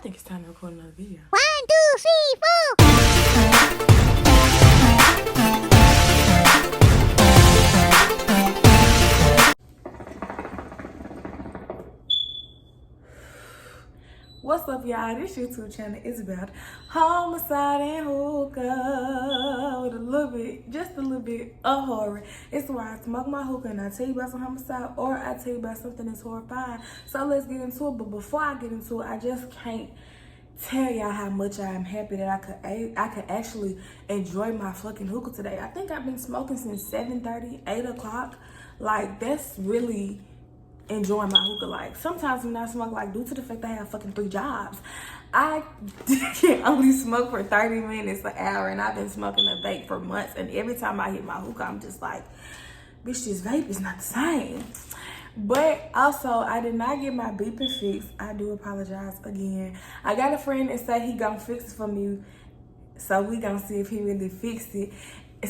think it's time to record another video. 1, 2, 3, 4. What's up, y'all? This YouTube channel is about homicide and hookah with just a little bit of horror. It's where I smoke my hookah and I tell you about some homicide or I tell you about something that's horrifying. So let's get into it. But before I get into it, I just can't tell y'all how much I am happy that I could actually enjoy my fucking hookah today. I think I've been smoking since 7:30, 8 o'clock. Like, that's really enjoying my hookah. Like, sometimes when I smoke, like, due to the fact that I have fucking 3 jobs, I can only smoke for 30 minutes, an hour, and I've been smoking a vape for months, and every time I hit my hookah, I'm just like, bitch, this vape is not the same. But also, I did not get my beeping fixed. I do apologize again. I got a friend that said he gonna fix it for me, so we gonna see if he really fixed it.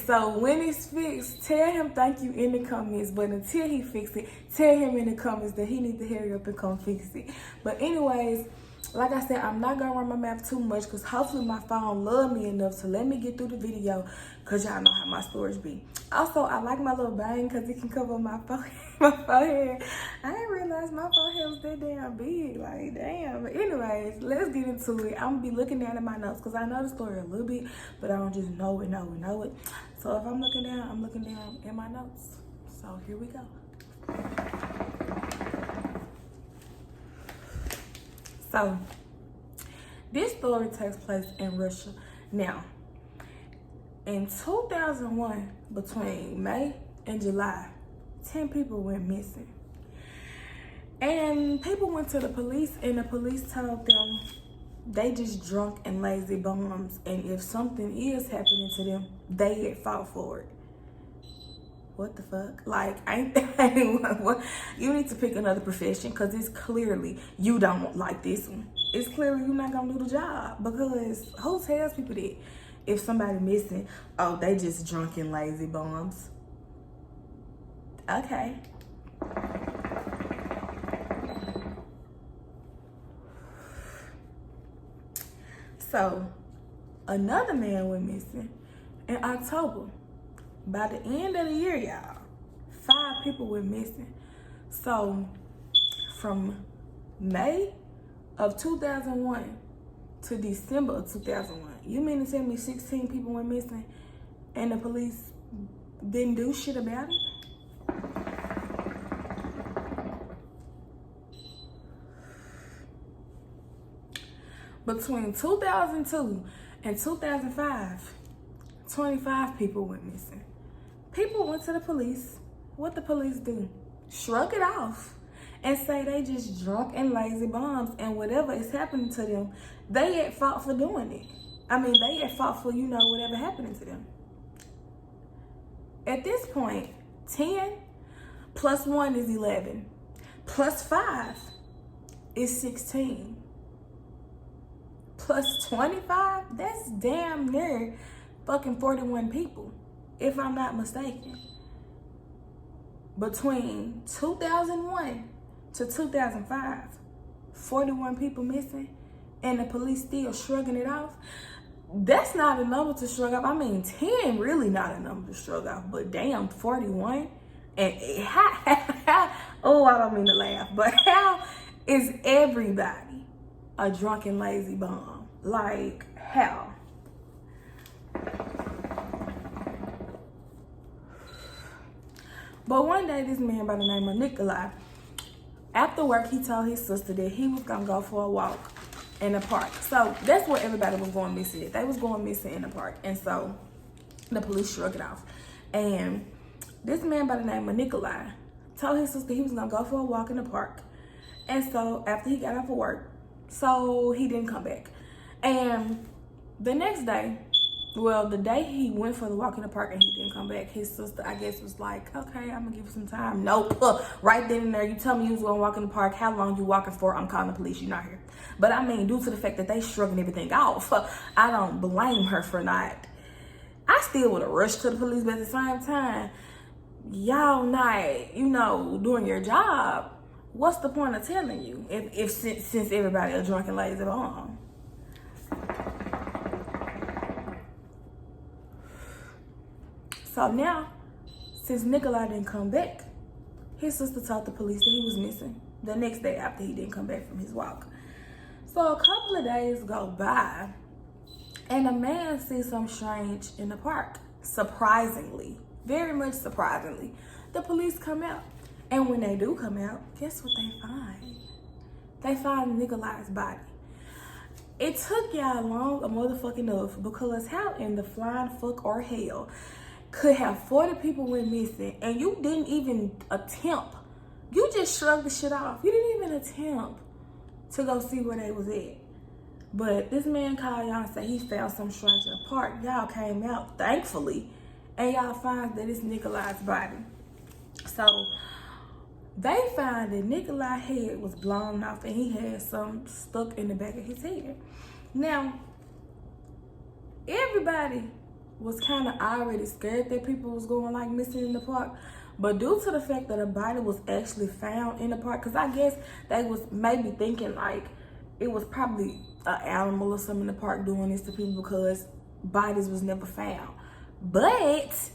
So when it's fixed, tell him thank you in the comments. But until he fixes it, tell him in the comments that he needs to hurry up and come fix it. But anyways, like I said, I'm not gonna run my mouth too much because hopefully my phone love me enough to let me get through the video, because y'all know how my storage be. Also, I like my little bang because it can cover my forehead. I didn't realize my forehead was that damn big. Like, damn. But anyways, let's get into it. I'm gonna be looking down at my notes because I know the story a little bit, but I don't just know it. So if I'm looking down in my notes. So here we go. So this story takes place in Russia. Now, in 2001, between May and July, 10 people went missing. And people went to the police, and the police told them they just drunk and lazy bums, and if something is happening to them, they had fought for it. What the fuck? Like, what? You need to pick another profession, because it's clearly you don't like this one. It's clearly you're not gonna do the job, because who tells people that if somebody missing, oh, they just drunk and lazy bums? Okay. So, another man went missing in October. By the end of the year, y'all, 5 people went missing. So, from May of 2001 to December of 2001, you mean to tell me 16 people went missing and the police didn't do shit about it? Between 2002 and 2005, 25 people went missing. People went to the police. What the police do? Shrug it off and say they just drunk and lazy bums, and whatever is happening to them, they had fought for doing it. I mean, they had fought for, whatever happening to them. At this point, 10 plus 1 is 11. Plus 5 is 16. Plus 25, that's damn near fucking 41 people, if I'm not mistaken. Between 2001 to 2005, 41 people missing, and the police still shrugging it off. That's not a number to shrug off. I mean, 10 really not a number to shrug off, but damn, 41. And oh, I don't mean to laugh, but how is everybody a drunken lazy bum? Like, how? But one day, this man by the name of Nikolai, after work, he told his sister that he was gonna go for a walk in the park. So that's where everybody was going missing at. They was going missing in the park. And so the police shrugged it off. And this man by the name of Nikolai told his sister he was gonna go for a walk in the park. And so after he got off of work, so he didn't come back. And the next day, well, the day he went for the walk in the park and he didn't come back, his sister, I guess, was like, okay, I'm gonna give you some time. Nope. Right then and there, you tell me you was gonna walk in the park. How long you walking for? I'm calling the police. You're not here. But I mean, due to the fact that they shrugging everything off, I don't blame her for not. I still would have rushed to the police, but at the same time, y'all not, doing your job. what's the point of telling you if since everybody are drunk and lazy bomb? So now, since Nikolai didn't come back, his sister told the police that he was missing the next day after he didn't come back from his walk. So a couple of days go by, and a man sees something strange in the park. Surprisingly, very much surprisingly, the police come out. And when they do come out, guess what they find? They find Nikolai's body. It took y'all long a motherfucking enough, because how in the flying fuck or hell could have 40 people went missing and you didn't even attempt? You just shrugged the shit off. You didn't even attempt to go see where they was at. But this man called y'all and said he found some strange in the park. Y'all came out, thankfully, and y'all find that it's Nikolai's body. So they find that Nikolai's head was blown off and he had some stuck in the back of his head. Now, everybody was kind of already scared that people was going like missing in the park. But due to the fact that a body was actually found in the park, because I guess they was maybe thinking like it was probably an animal or something in the park doing this to people, because bodies was never found. But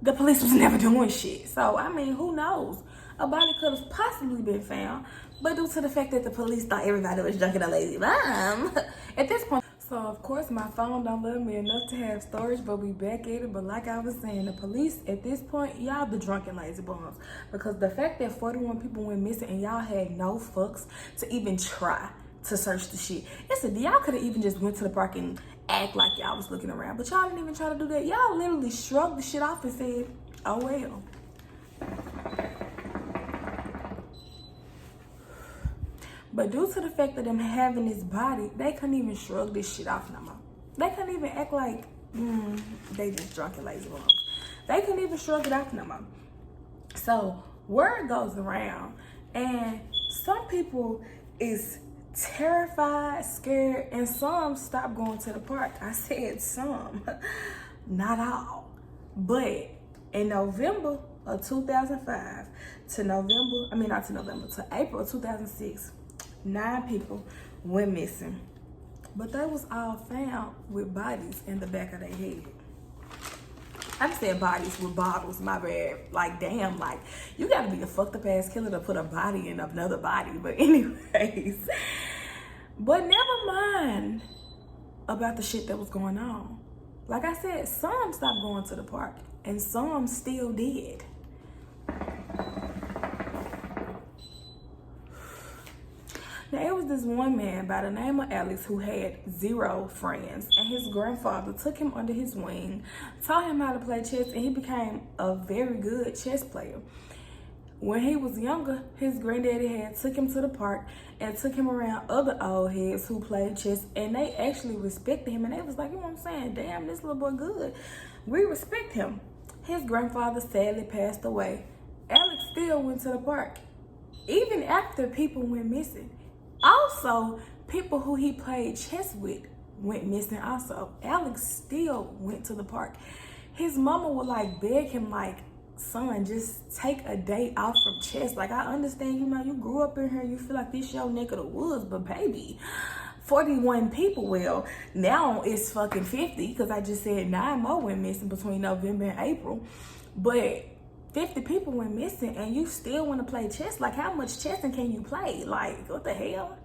the police was never doing shit. So, I mean, who knows? A body could have possibly been found, but due to the fact that the police thought everybody was drunk and a lazy bomb, at this point. So, of course, my phone don't love me enough to have storage, but we back at it. But like I was saying, the police, at this point, y'all the drunken lazy bums. Because the fact that 41 people went missing and y'all had no fucks to even try to search the shit. Listen, y'all could have even just went to the park and act like y'all was looking around. But y'all didn't even try to do that. Y'all literally shrugged the shit off and said, oh well. But due to the fact that them having this body, they couldn't even shrug this shit off no more. They couldn't even act like they just drunk and lazy bums. They couldn't even shrug it off no more. So word goes around, and some people is terrified, scared, and some stop going to the park. I said some, not all. But in November of 2005 to April of 2006, 9 people went missing, but they was all found with bodies in the back of their head. I said bodies with bottles, my bad. Like, damn, like, you gotta be a fucked up ass killer to put a body in another body. But anyways, but never mind about the shit that was going on. Like I said, some stopped going to the park and some still did. Now, it was this one man by the name of Alex who had 0 friends, and his grandfather took him under his wing, taught him how to play chess, and he became a very good chess player. When he was younger, his granddaddy had took him to the park and took him around other old heads who played chess, and they actually respected him, and they was like, you know what I'm saying, damn, this little boy good. We respect him. His grandfather sadly passed away. Alex still went to the park, even after people went missing. Also, people who he played chess with went missing also. Alex still went to the park. His mama would like beg him like, son, just take a day off from chess. Like, I understand, you know, you grew up in here, you feel like this your neck of the woods, but baby, 41 people, well, now it's fucking 50, because I just said 9 more went missing between November and April. But 50 people went missing and you still want to play chess? Like, how much chessing can you play? Like, what the hell?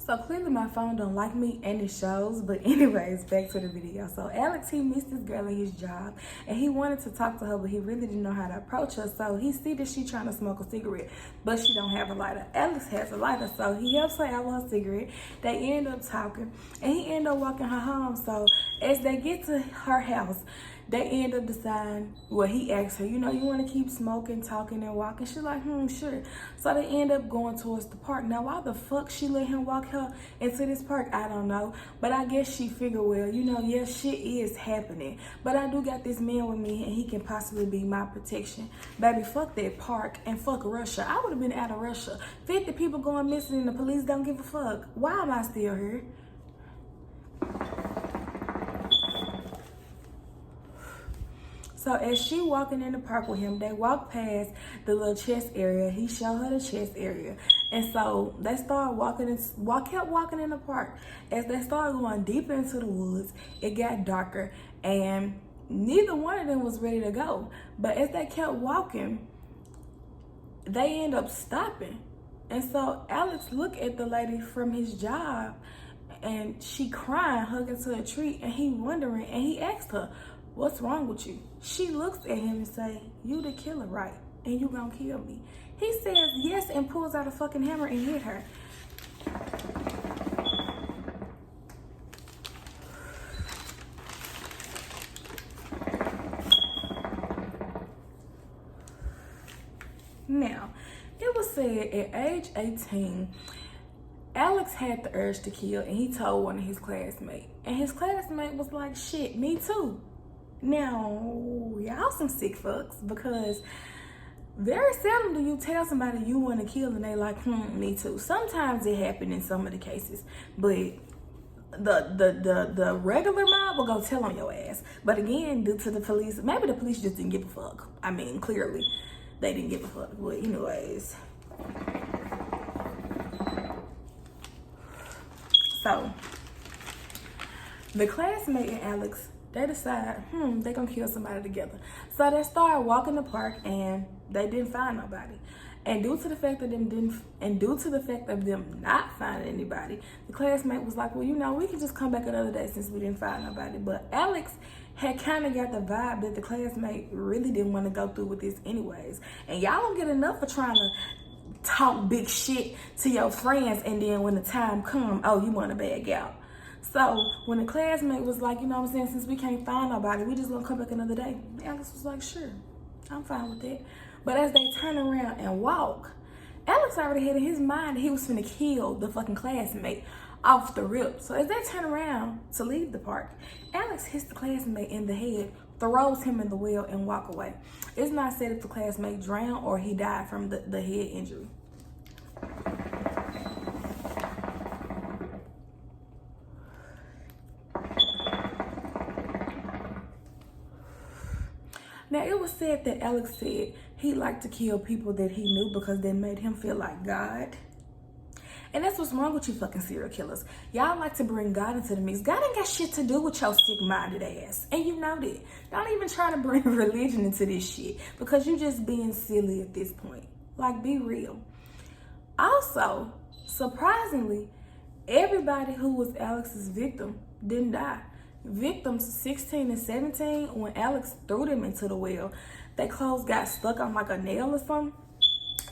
So clearly my phone don't like me and it shows, but anyways, back to the video. So Alex, he missed this girl at his job and he wanted to talk to her, but he really didn't know how to approach her. So he see that she trying to smoke a cigarette, but she don't have a lighter. Alex has a lighter, so he helps her out with her cigarette. They end up talking and he end up walking her home. So as they get to her house, they end up deciding, well, he asked her, you know, you want to keep smoking, talking, and walking? She's like, sure. So they end up going towards the park. Now, why the fuck she let him walk her into this park? I don't know. But I guess she figured, well, you know, yeah, shit is happening. But I do got this man with me, and he can possibly be my protection. Baby, fuck that park, and fuck Russia. I would have been out of Russia. 50 people going missing, and the police don't give a fuck. Why am I still here? So as she walking in the park with him, they walk past the little chest area. He showed her the chest area. And so they started kept walking in the park. As they started going deeper into the woods, it got darker and neither one of them was ready to go. But as they kept walking, they end up stopping. And so Alex looked at the lady from his job and she crying, hugging to a tree, and he wondering, and he asked her, "What's wrong with you?" She looks at him and say, "You the killer, right? And you gonna kill me?" He says yes and pulls out a fucking hammer and hit her. Now, it was said at age 18, Alex had the urge to kill, and he told one of his classmates. And his classmate was like, "Shit, me too." Now, y'all some sick fucks, because very seldom do you tell somebody you want to kill and they like, me too. Sometimes it happened in some of the cases, but the regular mob will go tell on your ass. But again, due to the police, maybe the police just didn't give a fuck. I mean, clearly they didn't give a fuck. But anyways, so the classmate and Alex, they decide, they gonna kill somebody together. So they started walking the park and they didn't find nobody. And due to the fact of them not finding anybody, the classmate was like, "Well, we can just come back another day since we didn't find nobody." But Alex had kind of got the vibe that the classmate really didn't want to go through with this anyways. And y'all don't get enough for trying to talk big shit to your friends, and then when the time come, oh, you want to bag out. So when the classmate was like, since we can't find nobody, we just gonna come back another day, Alex was like, "Sure, I'm fine with that." But as they turn around and walk, Alex already had in his mind that he was finna kill the fucking classmate off the rip. So as they turn around to leave the park, Alex hits the classmate in the head, throws him in the well, and walk away. It's not said if the classmate drowned or he died from the head injury. Now, it was said that Alex said he liked to kill people that he knew because they made him feel like God. And that's what's wrong with you fucking serial killers. Y'all like to bring God into the mix. God ain't got shit to do with your sick-minded ass. And you know that. Don't even try to bring religion into this shit, because you just being silly at this point. Like, be real. Also, surprisingly, everybody who was Alex's victim didn't die. Victims 16 and 17, when Alex threw them into the well, their clothes got stuck on like a nail or something,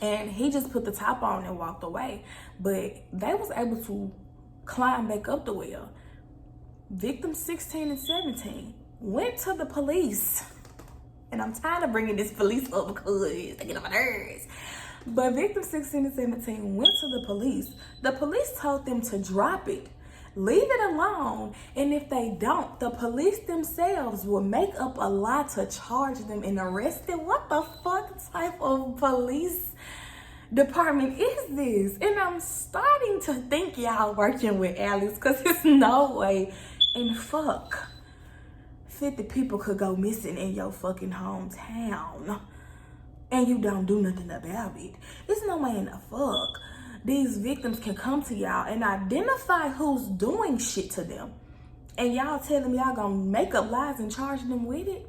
and he just put the top on and walked away. But they was able to climb back up the well. Victims 16 and 17 went to the police, and I'm tired of bringing this police up because they get on my nerves. But victims 16 and 17 went to the police. The police told them to drop it. Leave it alone, and if they don't, the police themselves will make up a lie to charge them and arrest them. What the fuck type of police department is this? And I'm starting to think y'all working with Alex, because there's no way in fuck 50 people could go missing in your fucking hometown and you don't do nothing about it. There's no way in the fuck these victims can come to y'all and identify who's doing shit to them, and y'all tell them y'all gonna make up lies and charge them with it.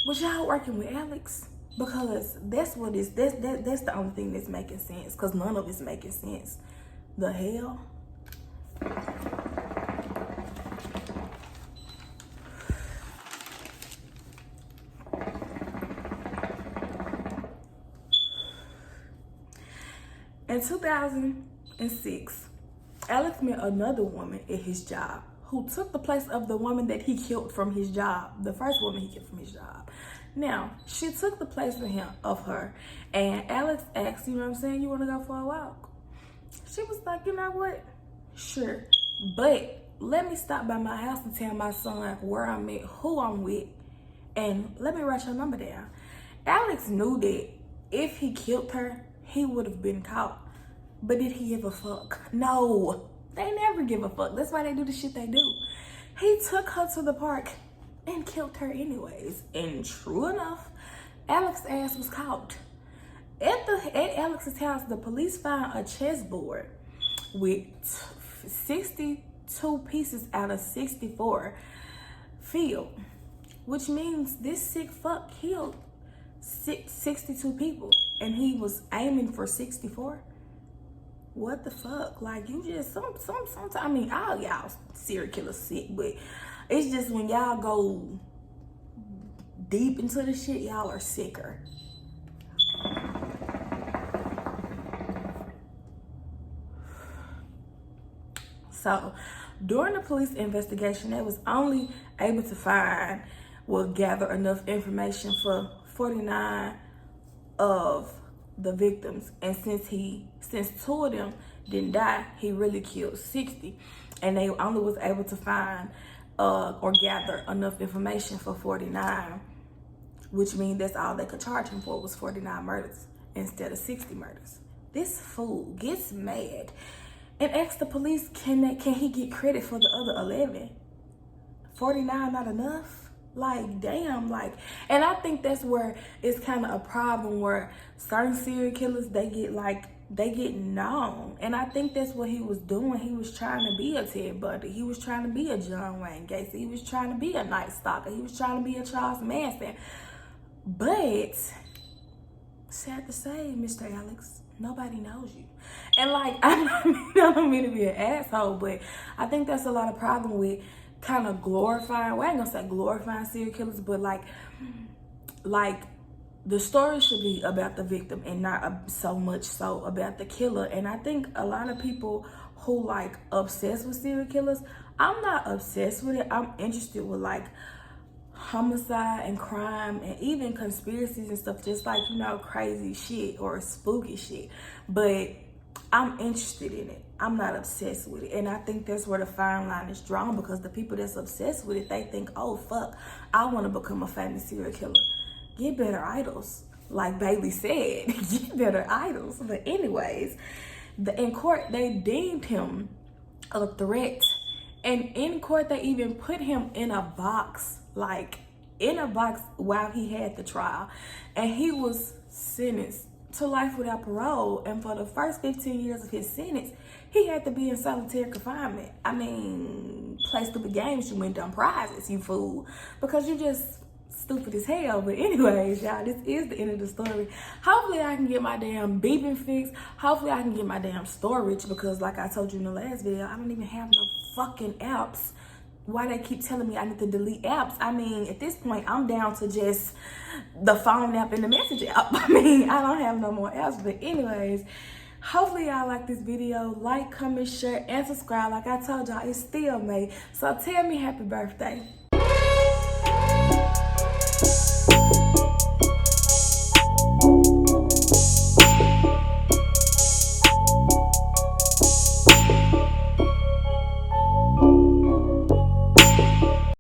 Was y'all working with Alex? Because that's what is that's the only thing that's making sense, because none of it's making sense. The hell? In 2006, Alex met another woman at his job who took the place of the woman that he killed from his job, the first woman he killed from his job. Now, she took the place of her, and Alex asked, "You want to go for a walk?" She was like, "You know what? Sure, but let me stop by my house and tell my son where I'm at, who I'm with, and let me write your number down." Alex knew that if he killed her, he would have been caught. But did he give a fuck? No, they never give a fuck. That's why they do the shit they do. He took her to the park and killed her anyways. And true enough, Alex's ass was caught. At Alex's house, the police found a chessboard with 62 pieces out of 64 filled, which means this sick fuck killed 62 people and he was aiming for 64. What the fuck? Like, you just sometimes, I mean, all y'all serial killers sick, but it's just when y'all go deep into the shit, y'all are sicker. So, during the police investigation, they was only able to find, gather enough information for 49 of the victims. And since 2 of them didn't die, he really killed 60. And they only was able to find or gather enough information for 49, which means that's all they could charge him for was 49 murders instead of 60 murders. This fool gets mad and asks the police, can he get credit for the other 11? 49 not enough? Like, damn, like, and I think that's where it's kind of a problem where certain serial killers, they get known. And I think that's what he was doing. He was trying to be a Ted Bundy. He was trying to be a John Wayne Gacy. He was trying to be a Night Stalker. He was trying to be a Charles Manson. But, sad to say, Mr. Alex, nobody knows you. And like, I don't mean to be an asshole, but I think that's a lot of problem with kind of glorifying, well, I ain't gonna say glorifying serial killers, but like the story should be about the victim and not so much so about the killer. And I think a lot of people who like obsessed with serial killers, I'm not obsessed with it. I'm interested with like homicide and crime and even conspiracies and stuff, just like, you know, crazy shit or spooky shit. But I'm interested in it. I'm not obsessed with it. And I think that's where the fine line is drawn, because the people that's obsessed with it, they think, oh, fuck, I want to become a famous serial killer. Get better idols. Like Bailey said, get better idols. But anyways, in court, they deemed him a threat. And in court, they even put him in a box, like in a box while he had the trial. And he was sentenced to life without parole. And for the first 15 years of his sentence, he had to be in solitary confinement. I mean, play stupid games, you win dumb prizes, you fool. Because you just stupid as hell. But anyways, y'all, this is the end of the story. Hopefully I can get my damn beeping fixed. Hopefully I can get my damn storage, because like I told you in the last video, I don't even have no fucking apps. Why they keep telling me I need to delete apps? I mean, at this point, I'm down to just the phone app and the message app. I mean, I don't have no more apps. But anyways, hopefully y'all like this video. Like, comment, share, and subscribe. Like I told y'all, it's still May. So tell me happy birthday.